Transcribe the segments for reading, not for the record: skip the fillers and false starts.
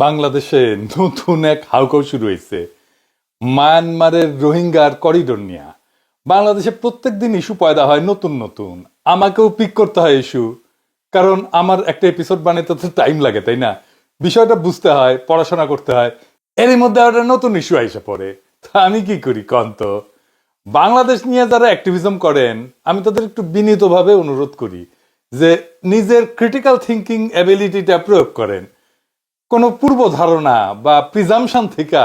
বাংলাদেশে নতুন এক হাউকাউ শুরু হয়েছে মায়ানমারের রোহিঙ্গার করিডোর নিয়ে। বাংলাদেশে প্রত্যেক দিন ইস্যু পয়দা হয় নতুন নতুন, আমাকেও পিক করতে হয় ইস্যু, কারণ আমার একটা এপিসোড বানাতে তো টাইম লাগে, তাই না? বিষয়টা বুঝতে হয়, পড়াশোনা করতে হয়, এরই মধ্যে একটা নতুন ইস্যু আইসা পড়ে। তা আমি কি করি কন্ত? বাংলাদেশ নিয়ে যারা অ্যাক্টিভিজম করেন আমি তাদের একটু বিনীতভাবে অনুরোধ করি যে নিজের ক্রিটিক্যাল থিঙ্কিং অ্যাবিলিটিটা প্রয়োগ করেন। কোনো পূর্ব ধারণা বা প্রিজামশন থেকে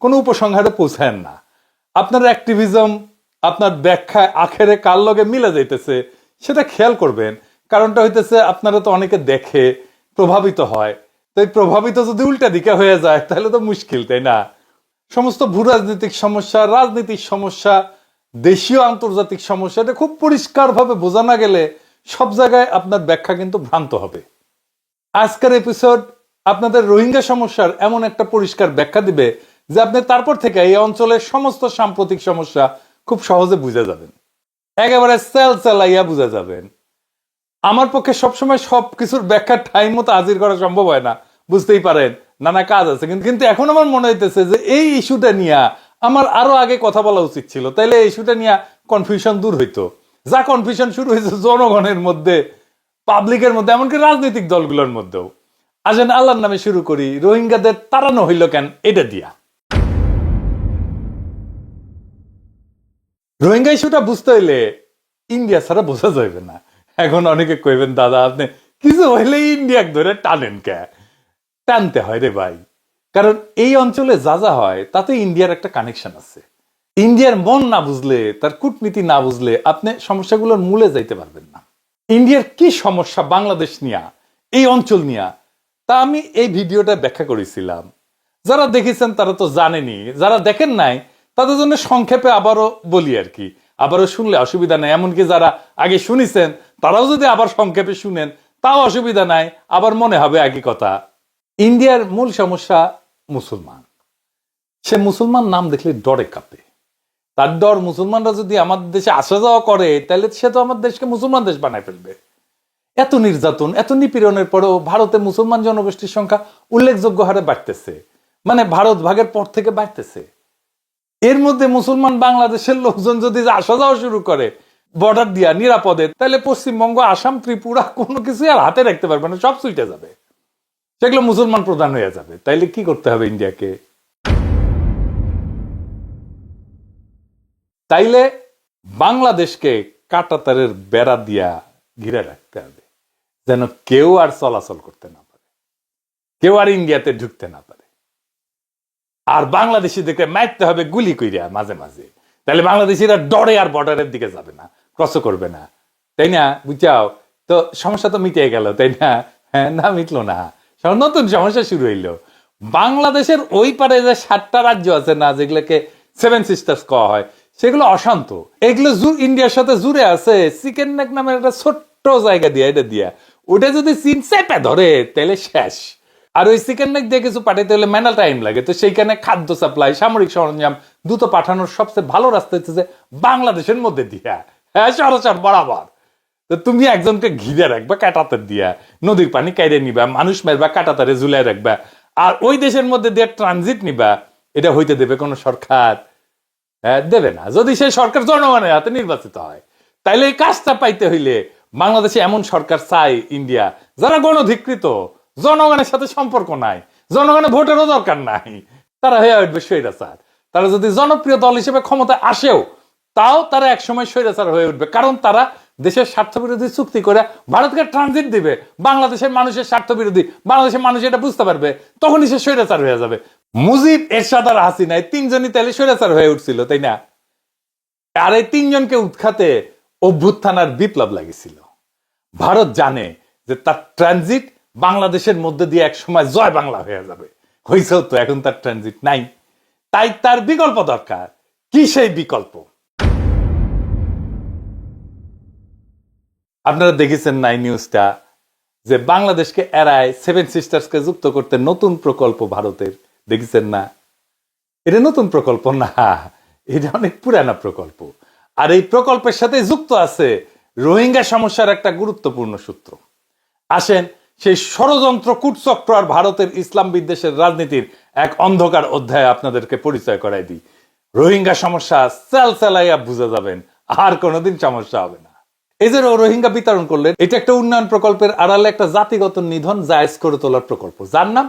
কোনো উপসংহারে পৌঁছায় না। আপনার অ্যাক্টিভিজম আপনার ব্যাখ্যায় আখেরে কার লগে মিলে যাইতেছে সেটা খেয়াল করবেন। কারণটা হইতেছে আপনারা তো অনেকে দেখে প্রভাবিত হয়, তাই প্রভাবিত যদি উল্টা দিকে হয়ে যায় তাহলে তো মুশকিল, তাই না? সমস্ত ভূ রাজনৈতিক সমস্যা, রাজনীতির সমস্যা, দেশীয় আন্তর্জাতিক সমস্যা, এটা খুব পরিষ্কারভাবে বোঝা না গেলে সব জায়গায় আপনার ব্যাখ্যা কিন্তু ভ্রান্ত হবে। আজকের এপিসোড আপনাদের রোহিঙ্গা সমস্যার এমন একটা পরিষ্কার ব্যাখ্যা দিবে যে আপনি তারপর থেকে এই অঞ্চলের সমস্ত সাম্প্রতিক সমস্যা খুব সহজে বুঝে যাবেন, একেবারে সেল সেলাইয়া বুঝে যাবেন। আমার পক্ষে সবসময় সবকিছুর ব্যাখ্যা টাইম মতো হাজির করা সম্ভব হয় না, বুঝতেই পারেন, নানা কাজ আছে। কিন্তু এখন আমার মনে হইতেছে যে এই ইস্যুটা নিয়ে আমার আরো আগে কথা বলা উচিত ছিল, তাইলে এই ইস্যুটা নিয়ে কনফিউশন দূর হইতো। যা কনফিউশন শুরু হয়েছে জনগণের মধ্যে, পাবলিকের মধ্যে, এমনকি রাজনৈতিক দলগুলোর মধ্যেও। আসেন আল্লাহর নামে শুরু করি। রোহিঙ্গাদের তাড়ানো হইল কেন এটা দিয়া। রোহিঙ্গা ইস্যুটা বুঝতে হইলে ইন্ডিয়া ছাড়া বোঝা যাবে না। এখন অনেকে কইবেন দাদা আপনি কিছু হইলে ইন্ডিয়া ধরে টানেন কে? টানতে হয় রে ভাই, কারণ এই অঞ্চলে যা যা হয় তাতে ইন্ডিয়ার একটা কানেকশন আছে। ইন্ডিয়ার মন না বুঝলে, তার কূটনীতি না বুঝলে আপনি সমস্যাগুলোর মূলে যাইতে পারবেন না। ইন্ডিয়ার কি সমস্যা বাংলাদেশ নিয়া, এই অঞ্চল নিয়া, তা আমি এই ভিডিওটা ব্যাখ্যা করেছিলাম। যারা দেখেছেন তারা তো জানেনি, যারা দেখেন নাই তাদের জন্য সংক্ষেপে আবারও বলি আর কি। আবারও শুনলে অসুবিধা নাই, এমনকি যারা আগে শুনেছেন তারাও যদি আবার সংক্ষেপে শুনেন তাও অসুবিধা নাই, আবার মনে হবে একই কথা। ইন্ডিয়ার মূল সমস্যা মুসলমান। সে মুসলমান নাম দেখলে ডরে কাঁপে। তার ডর মুসলমানরা যদি আমাদের দেশে আসা যাওয়া করে তাহলে সে তো আমার দেশকে মুসলমান দেশ বানায় ফেলবে। এত নির্যাতন, এত নিপীড়নের পরেও ভারতে মুসলমান জনগোষ্ঠীর সংখ্যা উল্লেখযোগ্য হারে বাড়তেছে, মানে ভারত ভাগের পর থেকে বাড়তেছে। এর মধ্যে মুসলমান বাংলাদেশের লোকজন যদি আসা যাওয়া শুরু করে বর্ডার দিয়া নিরাপদে, তাহলে পশ্চিমবঙ্গ, আসাম, ত্রিপুরা কোনো কিছু আর হাতে রাখতে পারবে না, সব ছুটে যাবে, সেগুলো মুসলমান প্রধান হয়ে যাবে। তাইলে কি করতে হবে ইন্ডিয়াকে? তাইলে বাংলাদেশকে কাঁটাতারের বেড়া দিয়া ঘিরে রাখতে হবে, যেন কেউ আর চলাচল করতে না পারে, কেউ আর ইন্ডিয়াতে ঢুকতে না পারে। আর বাংলাদেশিদেরকে মারতে হবে গুলি কইরা মাঝে মাঝে, তাহলে বাংলাদেশিরা ডরে আর বর্ডারের দিকে যাবে না, ক্রস করবে না, তাই না? বুঝাও তো, সমস্যা তো মিটে গেল, তাই না? হ্যাঁ, না মিটলো না, নতুন সমস্যা শুরু হইলো। বাংলাদেশের ওই পারে যে 7টা রাজ্য আছে না, যেগুলোকে 7 সিস্টার্স কওয়া হয়, সেগুলো অশান্ত। এগুলো ইন্ডিয়ার সাথে জুড়ে আছে চিকেন নেক নামের একটা ছোট্ট জায়গা দিয়া, এটা দিয়া ওটা যদি চীন চেপে ধরে তাহলে শেষ। আর ওই চিকেন নেক দিয়ে কিছু পাঠাইতে হলে মেনা টাইম লাগে, তো সেইখানে খাদ্য সাপ্লাই, সামরিক সরঞ্জাম, দ্রুত পাঠানোর সবচেয়ে ভালো রাস্তা হচ্ছে বাংলাদেশের মধ্যে দিয়া, হ্যাঁ, সরাসরি বরাবর। তো তুমি একজনকে ঘিরে রাখবা কাটাতার দিয়া, নদীর পানি কাইরে নিবা, মানুষ মারবা, কাটাতারে ঝুলাই রাখবা, আর ওই দেশের মধ্যে দিয়ে ট্রানজিট নিবা। এটা হইতে দেবে কোন সরকার? দেবে না, যদি সেই সরকার জনগণের হাতে নির্বাচিত হয়। তাইলে এই কাজটা পাইতে হইলে বাংলাদেশে এমন সরকার চাই ইন্ডিয়া যারা গণধিকৃত, জনগণের সাথে সম্পর্ক নাই, জনগণের ভোটেরও দরকার নাই, তারা হয়ে উঠবে স্বৈরাচার। তারা যদি জনপ্রিয় দল হিসেবে ক্ষমতায় আসেও তাও তারা একসময় স্বৈরাচার হয়ে উঠবে, কারণ তারা দেশের স্বার্থ বিরোধী চুক্তি করে ভারতকে ট্রানজিট দিবে। বাংলাদেশের মানুষের স্বার্থ বিরোধী, বাংলাদেশের মানুষ এটা বুঝতে পারবে, তখনই সে স্বৈরাচার হয়ে যাবে। মুজিব, এরশাদ আর হাসিনা, এই 3জনই তাহলে স্বৈরাচার হয়ে উঠছিল, তাই না? আর এই 3জনকে উৎখাতে অভ্যুত্থান আর বিপ্লব লাগিয়েছিল। ভারত জানে যে তার ট্রানজিট বাংলাদেশের মধ্যে দিয়ে এক সময় জয় বাংলা হয়ে যাবে। হয়েছেও তো, এখন তার ট্রানজিট নাই, তাই তার বিকল্প দরকার। কি সেই বিকল্প? আপনারা দেখেছেন নাই নিউজটা, যে বাংলাদেশকে এড়ায় 7 সিস্টার্সকে যুক্ত করতে নতুন প্রকল্প ভারতের, দেখেছেন না? এটা নতুন প্রকল্প না, এটা অনেক পুরানা প্রকল্প। আর এই প্রকল্পের সাথে যুক্ত আছে রোহিঙ্গা সমস্যার একটা গুরুত্বপূর্ণ সূত্র। আসেন সেই ষড়যন্ত্র কূটচক্র আর ভারতের ইসলাম বিদ্বেষের রাজনীতির এক অন্ধকার অধ্যায় আপনাদেরকে পরিচয় করাই দিই। রোহিঙ্গা সমস্যা চালাইয়া বুঝে যাবেন, আর কোনোদিন সমস্যা হবে না। এই যে রোহিঙ্গা বিতরণ করলেন, এটা একটা উন্নয়ন প্রকল্পের আড়ালে একটা জাতিগত নিধন জায়েজ করে তোলার প্রকল্প, যার নাম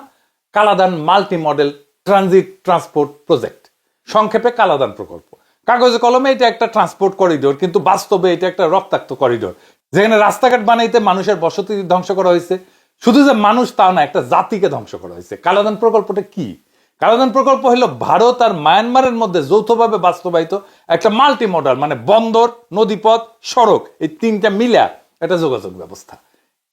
Kaladan multi model transit transport project, সংক্ষেপে কালাদান প্রকল্প। কাগজে কলমে এটা একটা ট্রান্সপোর্ট করিডোর, কিন্তু বাস্তবে এটা একটা রক্তাক্ত করিডোর, যেখানে রাস্তাঘাট বানাইতে মানুষের বসতি ধ্বংস করা হয়েছে। শুধু যে মানুষ তা না, একটা জাতিকে ধ্বংস করা হয়েছে। কালাদান প্রকল্পটা কি? কালাদান প্রকল্প হলো ভারত আর মায়ানমারের মধ্যে যৌথভাবে বাস্তবায়িত একটা মাল্টি মডাল, মানে বন্দর, নদীপথ, সড়ক, এই তিনটা মিলা একটা যোগাযোগ ব্যবস্থা।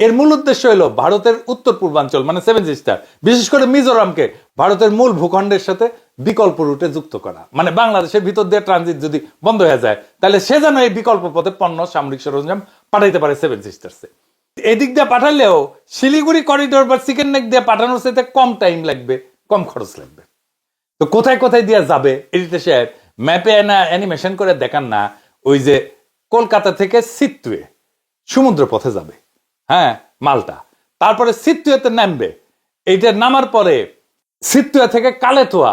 এর মূল উদ্দেশ্য হলো ভারতের উত্তর পূর্বাঞ্চল মানে সেভেন সিস্টার, বিশেষ করে মিজোরামকে ভারতের মূল ভূখণ্ডের সাথে বিকল্প রুটে যুক্ত করা। মানে বাংলাদেশের ভিতর দিয়ে ট্রানজিট যদি বন্ধ হয়ে যায়, তাহলে সে যেন এই বিকল্প পথে পণ্য, সামরিক সরঞ্জাম পাঠাইতে পারে সেভেন সিস্টার্সে। এদিক দিয়ে পাঠালেও শিলিগুড়ি করিডোর বা চিকেন নেক দিয়ে পাঠানোর সাথে কম টাইম লাগবে, কম খরচ লাগবে। তো কোথায় কোথায় দিয়ে যাবে, এডিটর সাহেব ম্যাপে না অ্যানিমেশন করে দেখান না। ওই যে কলকাতা থেকে সিটুয়ে সমুদ্র পথে যাবে, হ্যাঁ, মালটা। তারপরে সিটুয়েতে নামবে, এইটা নামার পরে সিটুয়া থেকে কালেতোয়া,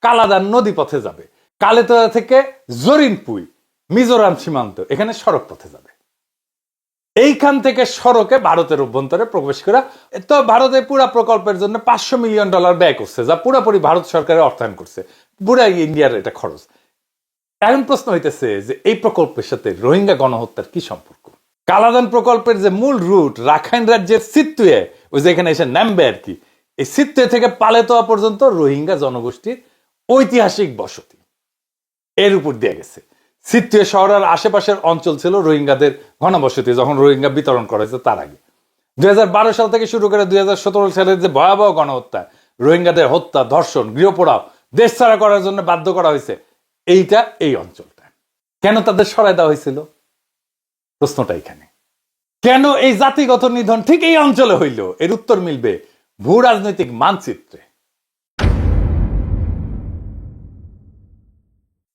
কালাদান নদী পথে যাবে। কালেতোয়া থেকে জরিনপুই, মিজোরাম সীমান্ত, এখানে সড়ক পথে যাবে। এইখান থেকে সড়কে ভারতের অভ্যন্তরে প্রবেশ করা। তো ভারতে পুরা প্রকল্পের জন্য $500 মিলিয়ন ব্যয় করছে, যা পুরোপুরি ভারত সরকারের অর্থায়ন করছে, পুরা ইন্ডিয়ার এটা খরচ। এখন প্রশ্ন হইতেছে যে এই প্রকল্পের সাথে রোহিঙ্গা গণহত্যার কি সম্পর্ক? কালাদান প্রকল্পের যে মূল রুট রাখাইন রাজ্যের সিটুয়ে, ওই যে এখানে এসে নামবে আর কি, এই সিটুয়ে থেকে পালেতোয়া পর্যন্ত রোহিঙ্গা জনগোষ্ঠীর ঐতিহাসিক বসতি, এর উপর দিয়ে গেছে। সিটুয়ে শহরের আশেপাশের অঞ্চল ছিল রোহিঙ্গাদের ঘনবসতি যখন রোহিঙ্গা বিতরণ করা হয়েছে তার আগে। 2012 সাল থেকে শুরু করে 2017 সালের যে ভয়াবহ গণহত্যা, রোহিঙ্গাদের হত্যা, ধর্ষণ, গৃহপোড়াও, দেশ ছাড়া করার জন্য বাধ্য করা হয়েছে, এইটা এই অঞ্চলটা। কেন তাদের সরাই দেওয়া হয়েছিল? প্রশ্নটা এখানে। কেন এই জাতিগত নিধন ঠিক এই অঞ্চলে হইল? এর উত্তর মিলবে ভূ রাজনৈতিক মানচিত্রে।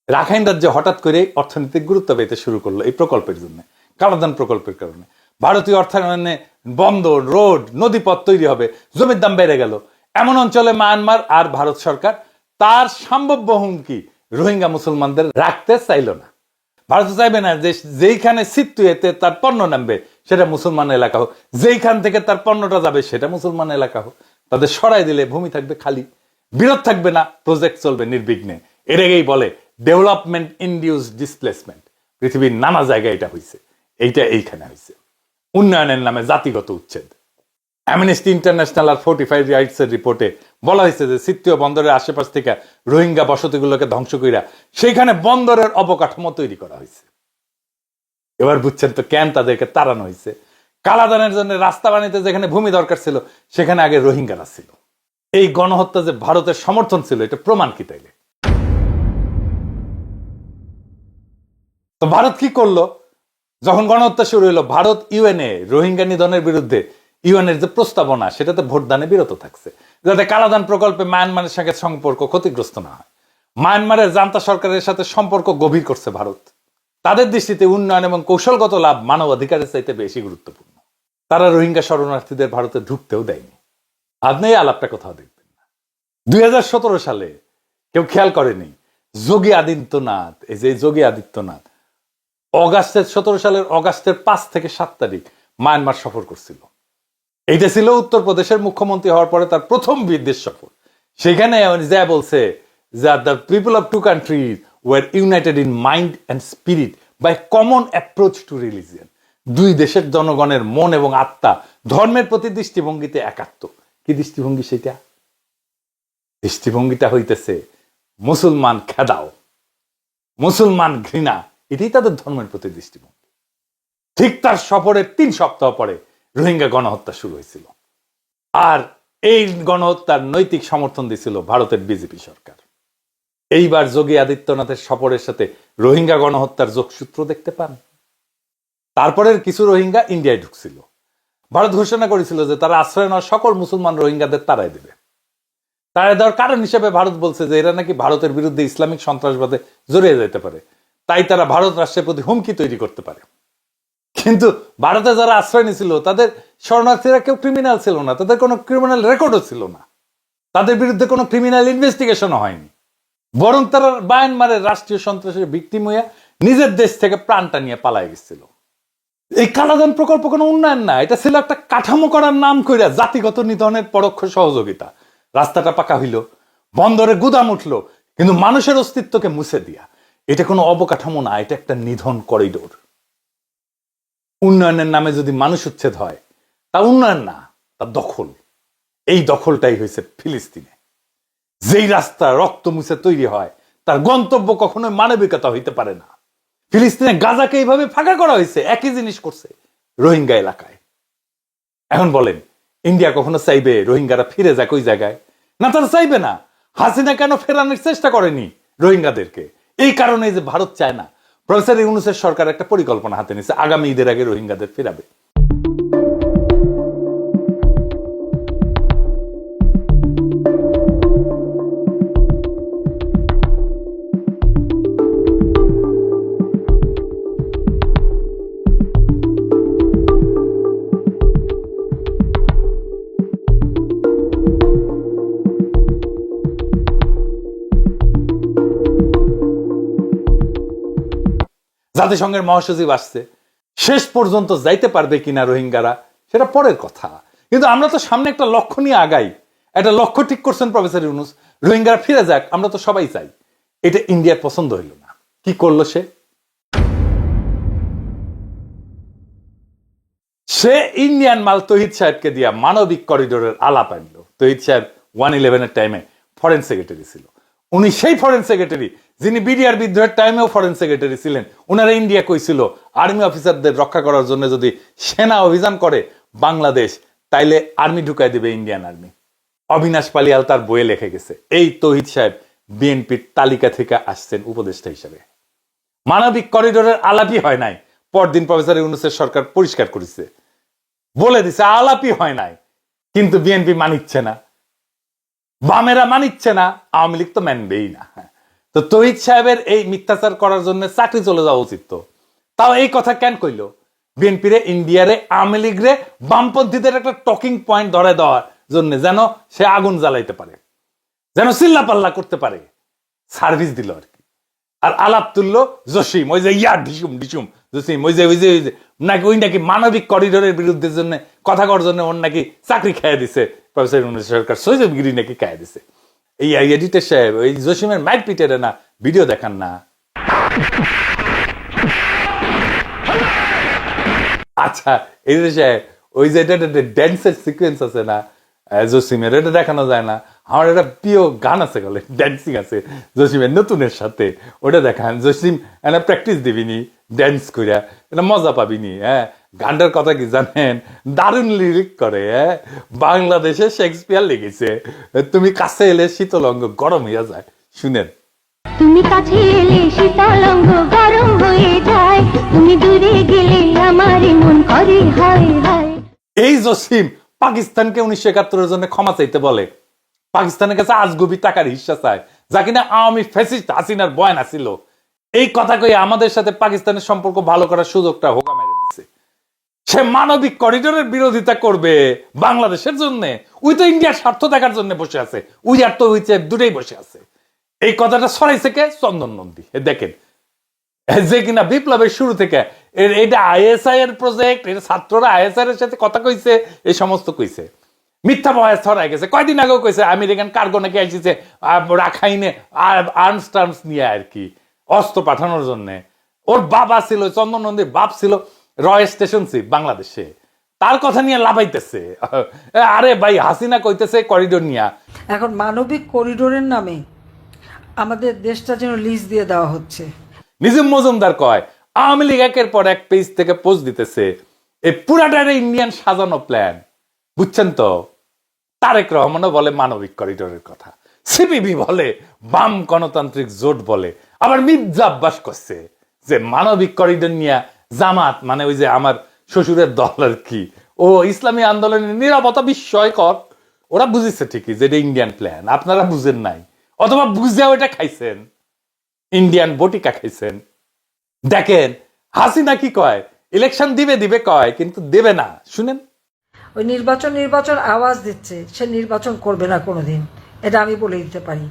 রাখাইন রাজ্যে হঠাৎ করে অর্থনৈতিক গুরুত্ব পেতে শুরু করলো এই প্রকল্পের জন্য, কালাদান প্রকল্পের কারণে। ভারতীয় অর্থায়নে বন্দর, রোড, নদীপথ তৈরি হবে, জমির দাম বেড়ে গেল। এমন অঞ্চলে মায়ানমার আর ভারত সরকার তার সম্ভাব্য হুমকি রোহিঙ্গা মুসলমানদের রাখতে চাইল না। ভারত চাইবে না যে যেইখানে সিটুয়েতে তার পণ্য নামবে সেটা মুসলমান এলাকা হোক, যেইখান থেকে তার পণ্যটা যাবে সেটা মুসলমান এলাকা হোক। তাদের সরাই দিলে ভূমি থাকবে খালি, বিরোধ থাকবে না, প্রজেক্ট চলবে নির্বিঘ্নে। এর আগেই বলে ডেভেলপমেন্ট ইনডিউস ডিসপ্লেসমেন্ট। পৃথিবীর নানা জায়গায় এটা হয়েছে, এইটা এইখানে হয়েছে। উন্নয়নের নামে জাতিগত উচ্ছেদ। অ্যামনেস্টি ইন্টারন্যাশনাল আর 45 রাইটস এর রিপোর্টে বলা হয়েছে যে সিটুয়ে বন্দরের আশেপাশ থেকে রোহিঙ্গা বসতিগুলোকে ধ্বংস কইরা সেইখানে বন্দরের অবকাঠামো তৈরি করা হয়েছে। এবার বুঝছেন তো কেন তাদেরকে তাড়ানো হয়েছে। কালাদানের জন্য রাস্তা বানাইতে যেখানে ভূমি দরকার ছিল সেখানে আগে রোহিঙ্গারা ছিল। এই গণহত্যা যে ভারতের সমর্থন ছিল, এটা প্রমাণ কি তাইলে? তো ভারত কি করলো? যখন গণহত্যা শুরু হলো, ভারত ইউএনএ রোহিঙ্গা নিধনের বিরুদ্ধে ইউএনের যে প্রস্তাবনা সেটাতে ভোটদানে বিরত থাকছে, যাতে কালাদান প্রকল্পে মায়ানমারের সঙ্গে সম্পর্ক ক্ষতিগ্রস্ত না হয়। মায়ানমারের জান্তা সরকারের সাথে সম্পর্ক গভীর করছে ভারত। তাদের দৃষ্টিতে উন্নয়ন এবং কৌশলগত লাভ মানবাধিকারের চাইতে বেশি গুরুত্বপূর্ণ। তারা রোহিঙ্গা শরণার্থীদের ভারতে ঢুকতেও দেয়নি। আপনি এই আলাপটা কোথাও দেখবেন না। 2017 সালে কেউ খেয়াল করেনি যোগী আদিত্যনাথ, এই যে যোগী আদিত্যনাথ অগাস্টের 17 সালের অগাস্টের 5 থেকে 7 তারিখ মায়ানমার সফর করছিল। এইটা ছিল উত্তরপ্রদেশের মুখ্যমন্ত্রী হওয়ার পরে তার প্রথম বিদেশ সফর। সেখানে যা বলছে যে the people of two countries were united in mind and spirit by common approach to religion. দুই দেশের জনগণের মন এবং আত্মা ধর্মের প্রতি দৃষ্টিভঙ্গিতে একাত্ম। কি দৃষ্টিভঙ্গি সেটা? দৃষ্টিভঙ্গিটা হইতেছে মুসলমান খেদাও, মুসলমান ঘৃণা, এটাই তাদের ধর্মের প্রতি দৃষ্টিভঙ্গি। ঠিক তার সফরের 3 সপ্তাহ পরে রোহিঙ্গা গণহত্যা শুরু হয়েছিল। আর এই গণহত্যার নৈতিক সমর্থন দিছিল ভারতের বিজেপি সরকার। এইবার যোগী আদিত্যনাথের সফরের সাথে রোহিঙ্গা গণহত্যার যোগসূত্র দেখতে পান। তারপরের কিছু রোহিঙ্গা ইন্ডিয়ায় ঢুকছিল। ভারত ঘোষণা করেছিল যে তারা আশ্রয় নেওয়া সকল মুসলমান রোহিঙ্গাদের তাড়াই দেবে। তাড়াই দেওয়ার কারণ হিসেবে ভারত বলছে যে এরা নাকি ভারতের বিরুদ্ধে ইসলামিক সন্ত্রাসবাদে জড়িয়ে যেতে পারে, তাই তারা ভারত রাষ্ট্রের প্রতি হুমকি তৈরি করতে পারে। কিন্তু ভারতে যারা আশ্রয় নিয়েছিল তাদের শরণার্থীরা কেউ ক্রিমিনাল ছিল না, তাদের কোনো ক্রিমিনাল রেকর্ডও ছিল না, তাদের বিরুদ্ধে কোনো ক্রিমিনাল ইনভেস্টিগেশনও হয়নি, বরং তারা মায়ানমারের রাষ্ট্রীয় সন্ত্রাসের ভিকটিম হইয়া নিজের দেশ থেকে প্রাণটা নিয়ে পালায় গেছিল। এই কালাদান প্রকল্প কোনো উন্নয়ন না, এটা ছিল একটা কাঠামো করার নাম কইরা জাতিগত নিধনের পরোক্ষ সহযোগিতা। রাস্তাটা পাকা হইল, বন্দরে গুদাম উঠলো, কিন্তু মানুষের অস্তিত্বকে মুছে দিয়া। এটা কোনো অবকাঠামো না, এটা একটা নিধন করিডোর। উন্নয়নের নামে যদি মানুষ উচ্ছেদ হয় তা উন্নয়ন না, তা দখল। এই দখলটাই হয়েছে ফিলিস্তিনে। যেই রাস্তা রক্ত মুছে তৈরি হয় তার গন্তব্য কখনোই মানবিকতা হইতে পারে না। ফিলিস্তিনে গাজাকে এইভাবে ফাঁকা করা হয়েছে, একই জিনিস করছে রোহিঙ্গা এলাকায়। এখন বলেন, ইন্ডিয়া কখনো চাইবে রোহিঙ্গারা ফিরে যাক ওই জায়গায়? না, তারা চাইবে না। হাসিনা কেন ফেরানোর চেষ্টা করেনি রোহিঙ্গাদেরকে? এই কারণে যে ভারত চায় না। প্রফেসর ইউনূসের সরকার একটা পরিকল্পনা হাতে নিয়েছে, আগামী ঈদের আগে রোহিঙ্গাদের ফেরাবে। জাতিসংঘের মহাসচিব আসছে, শেষ পর্যন্ত যাইতে পারবে কিনা রোহিঙ্গারা সেটা পরের কথা, কিন্তু আমরা তো সামনে একটা লক্ষ্য নিয়ে আগাই। একটা লক্ষ্য ঠিক করছেন প্রফেসর ইউনূস, রোহিঙ্গারা ফিরে যাক, আমরা তো সবাই চাই। এটা ইন্ডিয়ার পছন্দ হইল না। কি করলো সে ইন্ডিয়ান মাল তহিদ সাহেবকে দিয়া মানবিক করিডোরের আলাপ আনলো। তহিদ সাহেব 111-এর টাইমে ফরেন সেক্রেটারি ছিল। উনি সেই ফরেন সেক্রেটারি যিনি বিডিআর বিদ্রোহের টাইমেও ফরেন সেক্রেটারি ছিলেন। উনারা ইন্ডিয়া কইছিল আর্মি অফিসারদের রক্ষা করার জন্য যদি সেনা অভিযান করে বাংলাদেশ, তাইলে আর্মি ঢুকাই দিবে ইন্ডিয়ান আর্মি। অবিনাশ পালিয়াল তার বইয়ে লিখে গেছে। এই তহিদ সাহেব বিএনপির তালিকা থেকে আসছেন উপদেষ্টা হিসেবে। মানবিক করিডোরের আলাপই হয় নাই। পরদিন প্রফেসর ইউনূসের সরকার পরিষ্কার করেছে, বলে দিছে আলাপই হয় নাই। কিন্তু বিএনপি মানিচ্ছে না, বামেরা মানিচ্ছে না, আওয়ামী লীগ তো মানবেই না। তো তহিদ সাহেবের এই মিথ্যাচার করার জন্য চাকরি চলে যাওয়া উচিত। তো তাও এই কথা কেন কইল? বিএনপি রে, ইন্ডিয়ারে, আওয়ামী লীগ রে, বামপন্থীদের একটা টকিং পয়েন্ট ধরে দেওয়ার জন্য, যেন সে আগুন জ্বালাইতে পারে, যেন চিল্লা পাল্লা করতে পারে। সার্ভিস দিল আর কি। আর আলাপ তুললো জসিম, ওই যে ঢিসুম ঢিসুম জসিম, ওই যে নাকি ওই নাকি মানবিক করিডোরের বিরুদ্ধে জন্য কথা করার জন্য ওর নাকি চাকরি খেয়ে দিছে প্রফেসর ইউনূস সরকার, সৈয়দগিরি নাকি খেয়ে দিছে। এই এডিটর সাহেব ওই জসিমের মাইক পিটেরে না ভিডিও দেখান না। আচ্ছা, এডিটর সাহেব ওই যে ড্যান্সের সিকোয়েন্স আছে না জসিমের, এটা দেখানো যায় না? আমার একটা প্রিয় গান আছে, বলে ড্যান্সিং আছে জসিমের নতুনের সাথে, ওটা দেখান। জসিম এনা প্র্যাকটিস দিবিনি ড্যান্স করিয়া, এটা মজা পাবিনি। হ্যাঁ, গানটার কথা কি জানেন? দারুণ লিরিক করে। হ্যাঁ, বাংলাদেশে শেক্সপিয়ার লিখেছে, তুমি কাছে এলে শীতলঙ্গ গরম হইয়া যায়। শুনেন। তুমি কাছে এলে শীতলঙ্গ গরম হয়ে যায়, তুমি দূরে গেলে আমার মন করে হায় হায়। এই জসিম পাকিস্তানকে 1971-এর জন্য ক্ষমা চাইতে বলে, পাকিস্তানের কাছে আজগুবি টাকার হিস্সা চায়, যা কিনা আওয়ামী ফ্যাসিস্ট হাসিনার বয়ান আছিল। এই কথা কই আমাদের সাথে পাকিস্তানের সম্পর্ক ভালো করার সুযোগটা হোকা মেরে দিচ্ছে। সে মানবিক করিডোরের বিরোধিতা করবে বাংলাদেশের জন্য। ওই তো ইন্ডিয়ার স্বার্থ দেখার জন্য বসে আছে, ওই আর তো হইছে দুটোই বসে আছে। এই কথাটা ছড়াইছে কে? চন্দন নন্দী। দেখেন, যে কিনা বিপ্লবের শুরু থেকে এটা আইএসআই এর প্রজেক্ট, এটা ছাত্ররা আইএসআই এর সাথে কথা কইছে, এই সমস্ত কইছে। মিথ্যা বয়স ছড়াই গেছে। কয়দিন আগেও কইছে আমেরিকান কার্গো নাকি আসছে রাখাইনে আর্মস টার্মস নিয়ে আর কি, অস্ত্র পাঠানোর জন্য। ওর বাবা ছিল, চন্দন নন্দীর বাপ ছিল রয় স্টেশন চিফ বাংলাদেশে, তার কথা নিয়ে লাভাইতেছে। আরে ভাই, হাসিনা কইতেছে করিডোর নিয়া। এখন মানবিক করিডোরের নামে আমাদের দেশটা যেন লিজ দিয়ে দেওয়া হচ্ছে। নিজাম মজুমদার কয় আওয়ামী লীগ একের পর এক পেজ থেকে পোস্ট দিতেছে, এই পুরাটারে ইন্ডিয়ান সাজানো প্ল্যান। বুঝছেন তো? তারেক রহমানও বলে মানবিক করিডোরের কথা, সিপিবি বলে, বাম গণতান্ত্রিক জোট বলে, আবার মির্জা আব্বাস করছে যে মানবিক করিডোর নিয়ে জামাত, মানে ওই যে আমার শ্বশুরের দল আর কি, ও ইসলামী আন্দোলনের নিরাপত্তা বিস্ময়কর। ওরা বুঝেছে ঠিকই যে এটা ইন্ডিয়ান প্ল্যান, আপনারা বুঝেন নাই, অথবা বুঝেও এটা খাইছেন, ইন্ডিয়ান বটিকা খাইছেন। দেখেন হাসিনা কি কয়, ইলেকশন দিবে দিবে কয়, কিন্তু দেবে না। শুনেন, ওই নির্বাচন আওয়াজ দিচ্ছে, সে নির্বাচন করবে না কোনোদিন, এটা আমি বলে দিতে পারি।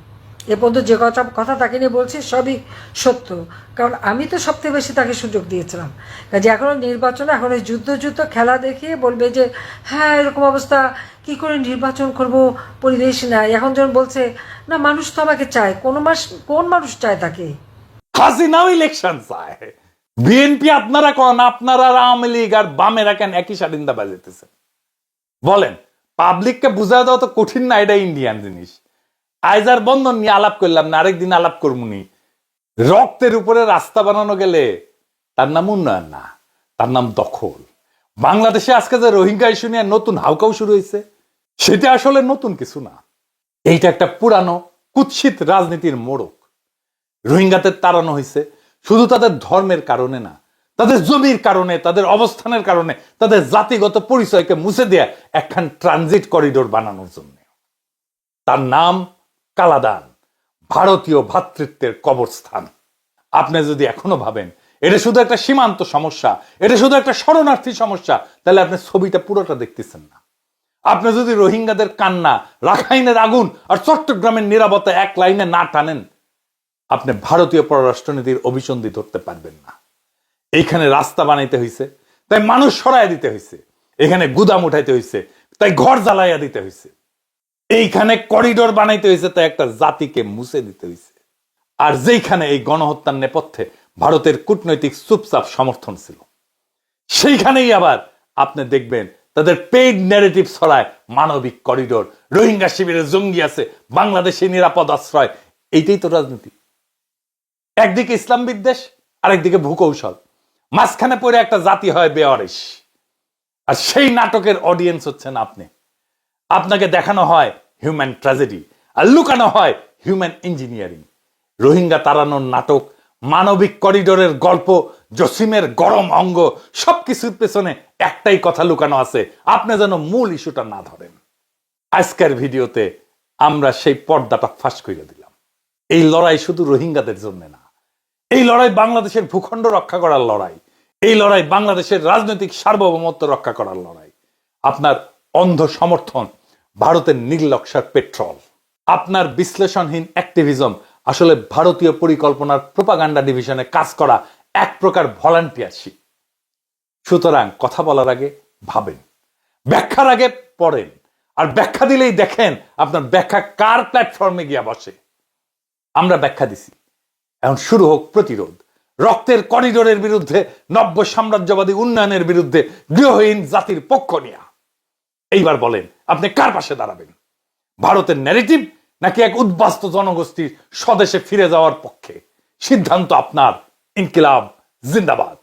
এ পর্যন্ত যে কথা তাকে নিয়ে বলছি সবই সত্য, কারণ আমি তো সবথেকে বেশি তাকে সুযোগ দিয়েছিলাম। কাজে এখনও নির্বাচনে এখন ওই যুদ্ধ খেলা দেখিয়ে বলবে যে হ্যাঁ এরকম অবস্থা, কি করে নির্বাচন করব, পরিবেশ নাই। এখন যখন বলছে না মানুষ তো আমাকে চায়, কোন মানুষ চায় তাকে? হাসিনাও ইলেকশন চায়। বিএনপি আপনারা কন, আপনারা আওয়ামী লীগ আর বামেরা কেন একই স্বাধীনতা বাজাইতেছেন? বলেন, পাবলিককে বুঝা দেওয়া তো কঠিন না, এটা ইন্ডিয়ান জিনিস। আইজার বন্ধন নিয়ে আলাপ করলাম না, আরেকদিন আলাপ করবনি। রক্তের উপরে রাস্তা বানানো গেলে তার নাম উন্নয়ন না, তার নাম দখল। বাংলাদেশে আজকে যে রোহিঙ্গা ইস্যু নিয়ে নতুন হাউকাউ শুরু হয়েছে, সেটা আসলে নতুন কিছু না। এইটা একটা পুরানো কুৎসিত রাজনীতির মোড়ক। রোহিঙ্গাদের তাড়ানো হয়েছে শুধু তাদের ধর্মের কারণে না, তাদের জমির কারণে, তাদের অবস্থানের কারণে, তাদের জাতিগত পরিচয়কে মুছে দেয়া একখান ট্রানজিট করিডোর বানানোর জন্য। তার নাম কালাদান, ভারতীয় ভ্রাতৃত্বের কবরস্থান। আপনি যদি এখনো ভাবেন এটা শুধু একটা সীমান্ত সমস্যা, এটা শুধু একটা শরণার্থী সমস্যা, তাহলে আপনি ছবিটা পুরোটা দেখতেছেন না। আপনি যদি রোহিঙ্গাদের কান্না, রাখাইনের আগুন আর চট্টগ্রামের নিরাপত্তা এক লাইনে না টানেন, আপনি ভারতীয় পররাষ্ট্রনীতির অভিসন্ধি ধরতে পারবেন না। এইখানে রাস্তা বানাইতে হয়েছে, তাই মানুষ সরাইয়া দিতে হয়েছে। এখানে গুদাম উঠাইতে হয়েছে, তাই ঘর জ্বালাইয়া দিতে হয়েছে। এইখানে করিডোর বানাইতে হয়েছে, তাই একটা জাতিকে মুছে দিতে হয়েছে। আর যেইখানে এই গণহত্যার নেপথ্যে ভারতের কূটনৈতিক চুপচাপ সমর্থন ছিল, সেইখানেই আবার আপনি দেখবেন তাদের পেইড ন্যারেটিভ ছড়ায় মানবিক করিডোর, রোহিঙ্গা শিবিরে জঙ্গি আছে, বাংলাদেশে নিরাপদ আশ্রয়। এইটাই তো রাজনীতি। একদিকে ইসলাম বিদ্বেষ, আরেকদিকে ভূকৌশল, মাঝখানে পড়ে একটা জাতি হয় বেওয়ারিশ। আর সেই নাটকের অডিয়েন্স হচ্ছেন আপনি। আপনাকে দেখানো হয় হিউম্যান ট্র্যাজেডি, আর লুকানো হয় হিউম্যান ইঞ্জিনিয়ারিং। রোহিঙ্গা তাড়ানোর নাটক, মানবিক করিডোরের গল্প, জসিমের গরম অঙ্গ, সবকিছুর পেছনে একটাই কথা লুকানো আছে, আপনি যেন মূল ইস্যুটা না ধরেন। আজকের ভিডিওতে আমরা সেই পর্দাটা ফাঁস করে দিলাম। এই লড়াই শুধু রোহিঙ্গাদের জন্য না, এই লড়াই বাংলাদেশের ভূখণ্ড রক্ষা করার লড়াই, এই লড়াই বাংলাদেশের রাজনৈতিক সার্বভৌমত্ব রক্ষা করার লড়াই। আপনার অন্ধ সমর্থন ভারতের নির্লক্ষার পেট্রোল, আপনার বিশ্লেষণহীন অ্যাক্টিভিজম আসলে ভারতীয় পরিকল্পনার প্রোপাগান্ডা ডিভিশনে কাজ করা এক প্রকার ভলান্টিয়ারশিপ। সুতরাং কথা বলার আগে ভাবেন, ব্যাখ্যার আগে পড়েন, আর ব্যাখ্যা দিলেই দেখেন আপনার ব্যাখ্যা কার প্ল্যাটফর্মে গিয়া বসে। আমরা ব্যাখ্যা দিছি, এখন শুরু হোক প্রতিরোধ। রক্তের করিডোরের বিরুদ্ধে, নব্য সাম্রাজ্যবাদী উন্নয়নের বিরুদ্ধে, গৃহহীন জাতির পক্ষ নিয়া। এইবার বলেন আপনি কার পাশে দাঁড়াবেন? ভারতের ন্যারেটিভ নাকি এক উদ্বাস্ত জনগোষ্ঠীর স্বদেশে ফিরে যাওয়ার পক্ষে? সিদ্ধান্ত আপনার। ইনকিলাব জিন্দাবাদ।